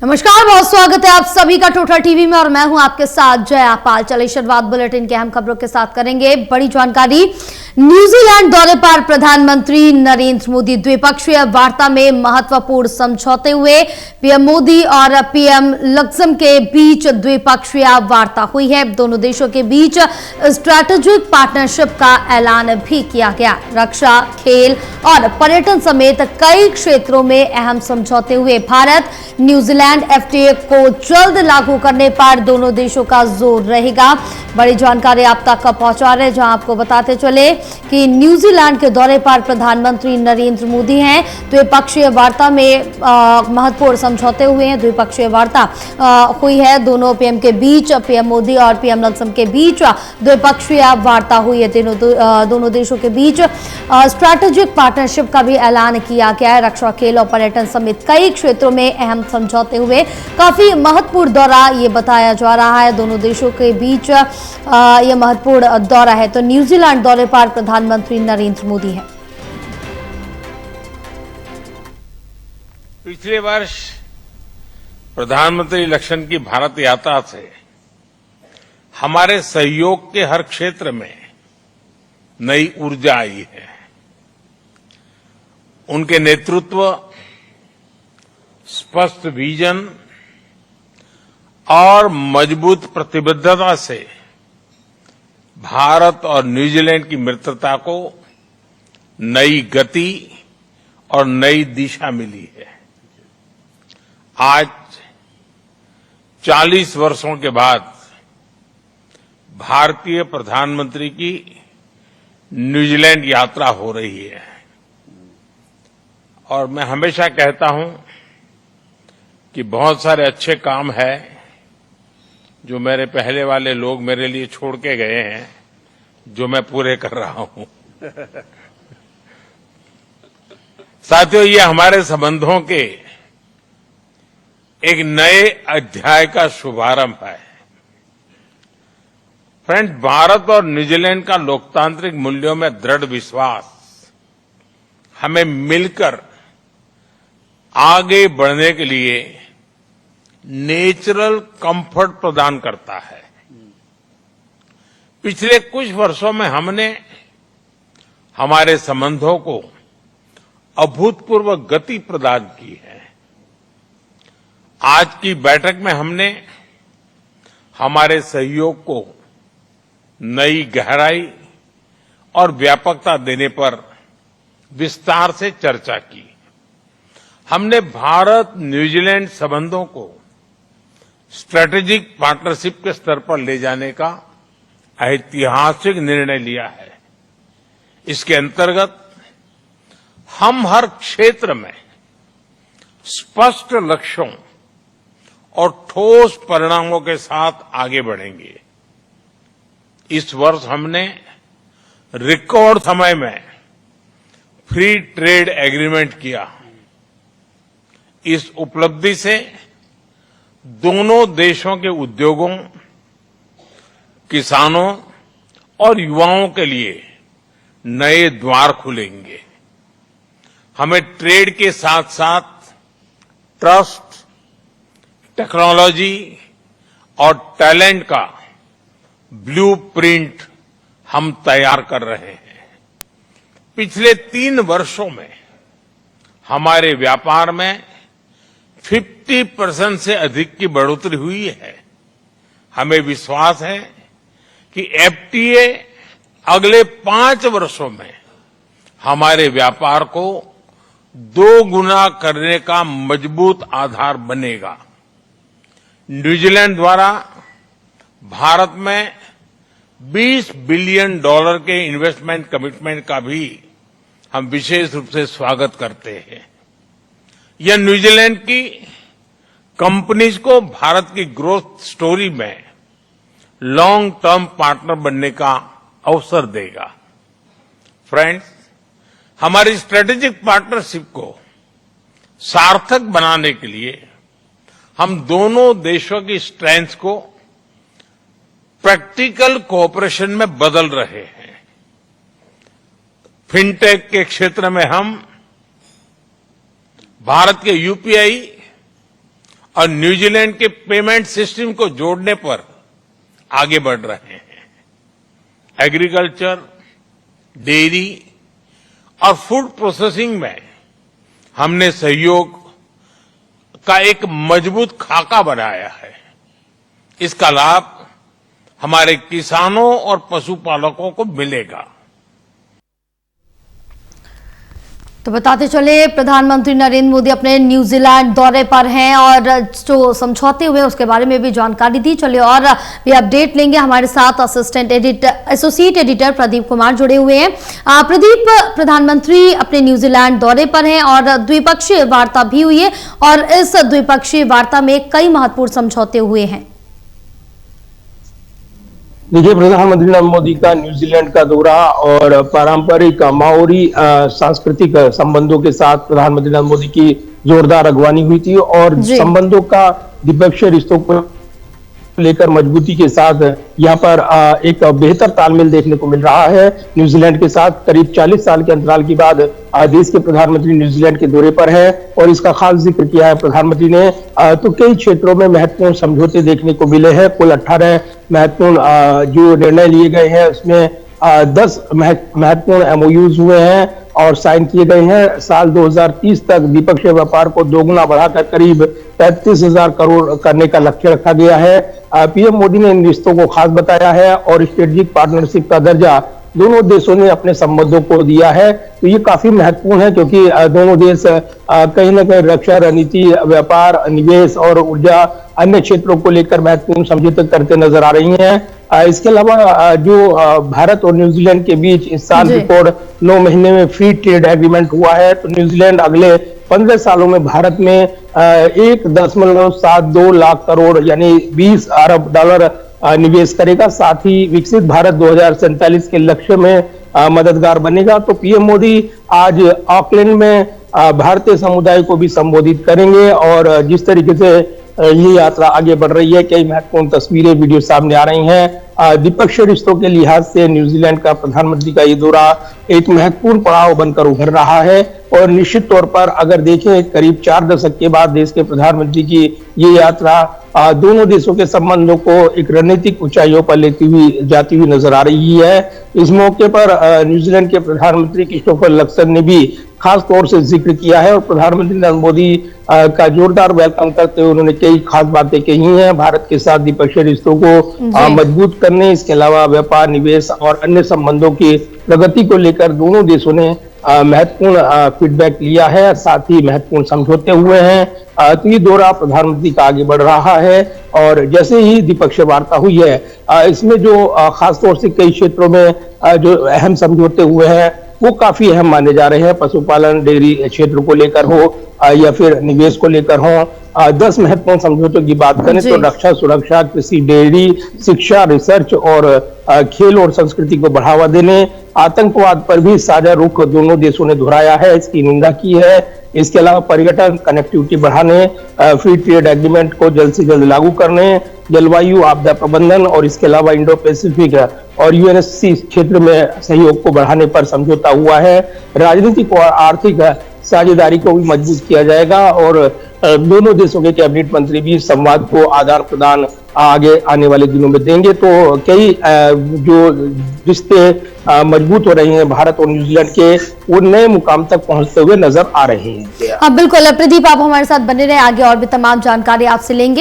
नमस्कार, बहुत स्वागत है आप सभी का टोटल टीवी में और मैं हूं आपके साथ जया पाल। चलिए शुरुआत बुलेटिन के अहम खबरों के साथ करेंगे। बड़ी जानकारी, न्यूजीलैंड दौरे पर प्रधानमंत्री नरेंद्र मोदी, द्विपक्षीय वार्ता में महत्वपूर्ण समझौते हुए। पीएम मोदी और पीएम लक्सम के बीच द्विपक्षीय वार्ता हुई है। दोनों देशों के बीच स्ट्रैटेजिक पार्टनरशिप का ऐलान भी किया गया। रक्षा, खेल और पर्यटन समेत कई क्षेत्रों में अहम समझौते हुए। भारत न्यूजीलैंड एफटीए को जल्द लागू करने पर दोनों देशों का जोर रहेगा। बड़ी जानकारी आप तक पहुंचा रहे, जहां आपको बताते चले कि न्यूजीलैंड के दौरे पर प्रधानमंत्री नरेंद्र मोदी हैं। द्विपक्षीय वार्ता में महत्वपूर्ण समझौते हुए हैं। द्विपक्षीय वार्ता हुई है दोनों पीएम के बीच, पीएम मोदी और पीएम लक्सम के बीच द्विपक्षीय वार्ता हुई है। दोनों देशों के बीच स्ट्रैटेजिक पार्टनरशिप का भी ऐलान किया गया है। रक्षा, खेल और पर्यटन समेत कई क्षेत्रों में अहम समझौते हुए। काफी महत्वपूर्ण दौरा ये बताया जा रहा है। दोनों देशों के बीच यह महत्वपूर्ण दौरा है। तो न्यूजीलैंड दौरे पर प्रधानमंत्री नरेंद्र मोदी है। पिछले वर्ष प्रधानमंत्री लक्ष्मण की भारत यात्रा से हमारे सहयोग के हर क्षेत्र में नई ऊर्जा आई है। उनके नेतृत्व, स्पष्ट विजन और मजबूत प्रतिबद्धता से भारत और न्यूजीलैंड की मित्रता को नई गति और नई दिशा मिली है। आज 40 वर्षों के बाद भारतीय प्रधानमंत्री की न्यूजीलैंड यात्रा हो रही है और मैं हमेशा कहता हूं कि बहुत सारे अच्छे काम हैं जो मेरे पहले वाले लोग मेरे लिए छोड़ के गए हैं, जो मैं पूरे कर रहा हूं। साथियों, ये हमारे संबंधों के एक नए अध्याय का शुभारंभ है। फ्रेंड्स, भारत और न्यूजीलैंड का लोकतांत्रिक मूल्यों में दृढ़ विश्वास हमें मिलकर आगे बढ़ने के लिए नेचुरल कंफर्ट प्रदान करता है। पिछले कुछ वर्षों में हमने हमारे संबंधों को अभूतपूर्व गति प्रदान की है। आज की बैठक में हमने हमारे सहयोग को नई गहराई और व्यापकता देने पर विस्तार से चर्चा की। हमने भारत न्यूजीलैंड संबंधों को स्ट्रैटेजिक पार्टनरशिप के स्तर पर ले जाने का ऐतिहासिक निर्णय लिया है। इसके अंतर्गत हम हर क्षेत्र में स्पष्ट लक्ष्यों और ठोस परिणामों के साथ आगे बढ़ेंगे। इस वर्ष हमने रिकॉर्ड समय में फ्री ट्रेड एग्रीमेंट किया। इस उपलब्धि से दोनों देशों के उद्योगों, किसानों और युवाओं के लिए नए द्वार खुलेंगे। हमें ट्रेड के साथ साथ ट्रस्ट, टेक्नोलॉजी और टैलेंट का ब्लूप्रिंट हम तैयार कर रहे हैं। पिछले 3 वर्षों में हमारे व्यापार में 50% से अधिक की बढ़ोतरी हुई है। हमें विश्वास है कि एफटीए अगले 5 वर्षों में हमारे व्यापार को 2 गुना करने का मजबूत आधार बनेगा। न्यूजीलैंड द्वारा भारत में $20 बिलियन के इन्वेस्टमेंट कमिटमेंट का भी हम विशेष रूप से स्वागत करते हैं। यह न्यूजीलैंड की कंपनीज को भारत की ग्रोथ स्टोरी में लॉन्ग टर्म पार्टनर बनने का अवसर देगा। फ्रेंड्स, हमारी स्ट्रेटेजिक पार्टनरशिप को सार्थक बनाने के लिए हम दोनों देशों की स्ट्रेंथ्स को प्रैक्टिकल कोऑपरेशन में बदल रहे हैं। फिनटेक के क्षेत्र में हम भारत के यूपीआई और न्यूजीलैंड के पेमेंट सिस्टम को जोड़ने पर आगे बढ़ रहे हैं। एग्रीकल्चर, डेयरी और फूड प्रोसेसिंग में हमने सहयोग का एक मजबूत खाका बनाया है। इसका लाभ हमारे किसानों और पशुपालकों को मिलेगा। तो बताते चले प्रधानमंत्री नरेंद्र मोदी अपने न्यूजीलैंड दौरे पर हैं और जो समझौते हुए उसके बारे में भी जानकारी दी। चलिए और भी अपडेट लेंगे। हमारे साथ एसोसिएट एडिटर प्रदीप कुमार जुड़े हुए हैं। प्रदीप, प्रधानमंत्री अपने न्यूजीलैंड दौरे पर हैं और द्विपक्षीय वार्ता भी हुई है और इस द्विपक्षीय वार्ता में कई महत्वपूर्ण समझौते हुए हैं। देखिए, प्रधानमंत्री नरेंद्र मोदी का न्यूजीलैंड का दौरा और पारंपरिक माओरी सांस्कृतिक संबंधों के साथ प्रधानमंत्री नरेंद्र मोदी की जोरदार अगवानी हुई थी और संबंधों का द्विपक्षीय रिश्तों को लेकर मजबूती के साथ यहाँ पर एक बेहतर तालमेल देखने को मिल रहा है। न्यूजीलैंड के साथ करीब 40 साल के अंतराल के बाद देश के प्रधानमंत्री न्यूजीलैंड के दौरे पर है और इसका खास जिक्र किया है प्रधानमंत्री ने। तो कई क्षेत्रों में महत्वपूर्ण समझौते देखने को मिले हैं। कुल 18 महत्वपूर्ण जो निर्णय लिए गए हैं उसमें 10 महत्वपूर्ण एमओयूज हुए हैं और साइन किए गए हैं। साल 2030 तक द्विपक्षीय व्यापार को दोगुना बढ़ाकर करीब 35,000 करोड़ करने का लक्ष्य रखा गया है। पीएम मोदी ने इन रिश्तों को खास बताया है और स्ट्रेटेजिक पार्टनरशिप का दर्जा दोनों देशों ने अपने संबंधों को दिया है। तो ये काफी महत्वपूर्ण है क्योंकि दोनों देश कहीं न कहीं रक्षा रणनीति, व्यापार, निवेश और ऊर्जा अन्य क्षेत्रों को लेकर महत्वपूर्ण समझौते करते नजर आ रही हैं। इसके अलावा जो भारत और न्यूजीलैंड के बीच इस साल रिकॉर्ड 9 महीने में फ्री ट्रेड एग्रीमेंट हुआ है। तो न्यूजीलैंड अगले 15 सालों में भारत में 1.72 लाख करोड़ यानी 20 अरब डॉलर निवेश करेगा। साथ ही विकसित भारत 2047 के लक्ष्य में मददगार बनेगा। तो पीएम मोदी आज ऑकलैंड में भारतीय समुदाय को भी संबोधित करेंगे और जिस तरीके से ये यात्रा आगे बढ़ रही है, कई महत्वपूर्ण तस्वीरें, वीडियो सामने आ रही हैं। द्विपक्षीय रिश्तों के लिहाज से न्यूजीलैंड का प्रधानमंत्री का ये दौरा एक महत्वपूर्ण पड़ाव बनकर उभर रहा है और निश्चित तौर पर अगर देखें करीब 4 दशक के बाद देश के प्रधानमंत्री की ये यात्रा दोनों देशों के संबंधों को एक रणनीतिक ऊंचाइयों पर जाती हुई नजर आ रही है। इस मौके पर न्यूजीलैंड के प्रधानमंत्री क्रिस्टोफर लक्सन ने भी खास तौर से जिक्र किया है और प्रधानमंत्री नरेंद्र मोदी का जोरदार वेलकम करते हुए उन्होंने कई खास बातें कही हैं भारत के साथ द्विपक्षीय रिश्तों को मजबूत करने, इसके अलावा व्यापार, निवेश और अन्य संबंधों की प्रगति को लेकर दोनों देशों ने महत्वपूर्ण फीडबैक लिया है, साथ ही महत्वपूर्ण समझौते हुए हैं। तो ये दौरा प्रधानमंत्री का आगे बढ़ रहा है और जैसे ही द्विपक्षीय वार्ता हुई है इसमें जो खास तौर से कई क्षेत्रों में जो अहम समझौते हुए हैं वो काफी अहम माने जा रहे हैं। पशुपालन, डेयरी क्षेत्र को लेकर हो या फिर निवेश को लेकर हो। 10 महत्वपूर्ण समझौतों की बात करें तो रक्षा, सुरक्षा, कृषि, डेयरी, शिक्षा, रिसर्च और खेल और संस्कृति को बढ़ावा देने, आतंकवाद पर भी साझा रुख दोनों देशों ने दोहराया है, इसकी निंदा की है। इसके अलावा पर्यटन, कनेक्टिविटी बढ़ाने, फ्री ट्रेड एग्रीमेंट को जल्द से जल्द लागू करने, जलवायु आपदा प्रबंधन और इसके अलावा इंडो पैसिफिक और यूएनएससी क्षेत्र में सहयोग को बढ़ाने पर समझौता हुआ है। राजनीतिक और आर्थिक साझेदारी को भी मजबूत किया जाएगा और दोनों देशों के कैबिनेट मंत्री भी संवाद को आदान प्रदान आगे आने वाले दिनों में देंगे। तो कई जो रिश्ते मजबूत हो रहे हैं भारत और न्यूजीलैंड के, वो नए मुकाम तक पहुंचते हुए नजर आ रहे हैं। बिल्कुल प्रदीप, आप हमारे साथ बने रहे, आगे और भी तमाम जानकारी आपसे लेंगे।